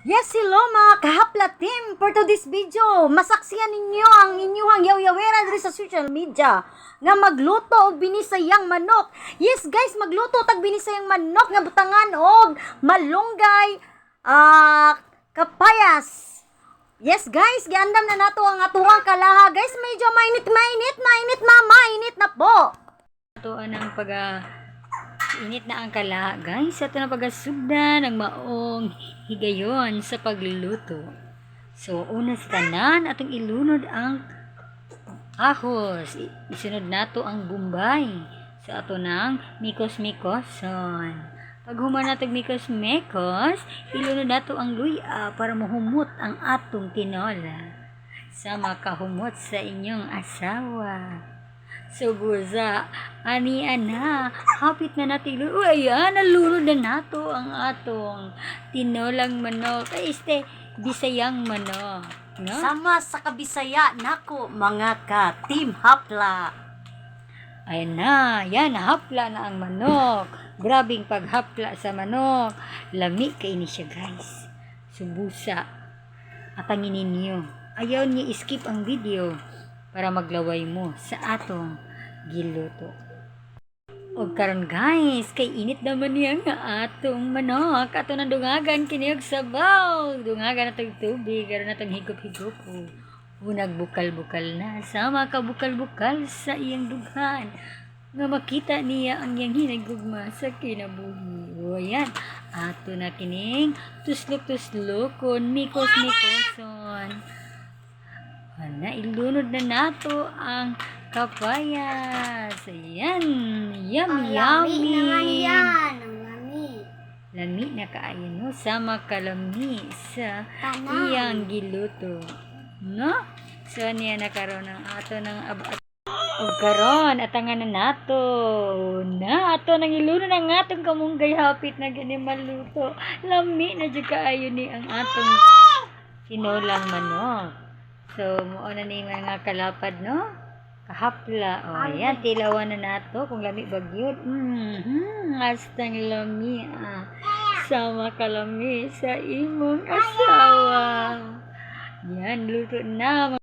Yes, hello mga kahapla team. For today's video, masaksiyan ninyo ang inyong yaw-yawera diri sa social media nga magluto og binisayang manok. Yes guys, magluto tag binisayang manok nga butangan og malunggay, kapayas. Yes guys, giandam na nato ang atuang kalaha. Guys, medyo mainit na po. Ito anang init na ang kala, guys. Ito na pagasugdan ng maong higayon sa pagluluto. So, una sa tanan, atong ilunod ang ahos. Isunod nato ang bumbay. So, ato ng mikos-mikoson. Pag human nato mikos-mikos, ilunod nato ang luya para mahumot ang atong tinola. Sa makahumot sa inyong asawa. So, guza, ana, hapit na natin. Ayan, nalunod na nato ang atong tinolang manok. Este, bisayang manok. No? Sama sa kabisaya nako, mga ka-team hapla. Ayan na, yan, hapla na ang manok. Grabing paghapla sa manok. Lami kayo siya, guys. Subusa. Atangin ninyo. Ayaw niyo skip ang video para maglaway mo sa atong giluto. O karon guys, kay init naman niya nga atong manok. Ato na dungagan kini og sabaw. Dungagan natong tubig, karon natong higop-higop. Nagbukal-bukal na. Sama ka bukal-bukal sa iyang dughan. Nga makita niya ang iyang hinagugma sa kinabuhi. O yan, ato na kining tuslok-tuslokon, mikos-mikoson. Na ilunod na nato ang kapayas. Ayan. Yummy. Lami na kaayo no. Sama kalami sa iyang giluto. No? So, niya nakaroon ng ato ng o karon atangan na nato. Na ato nang ilunod ang atong kamunggay hapit na gani maluto. Lami na jud kaayo ni ang atong sinolang manok. So, mao na ni mga kalapad, no? Kahapla. O, ayan, tilawan na nato kung lami bagyod. Astang lami, sama kalami sa imong asawa. Yan, luto na.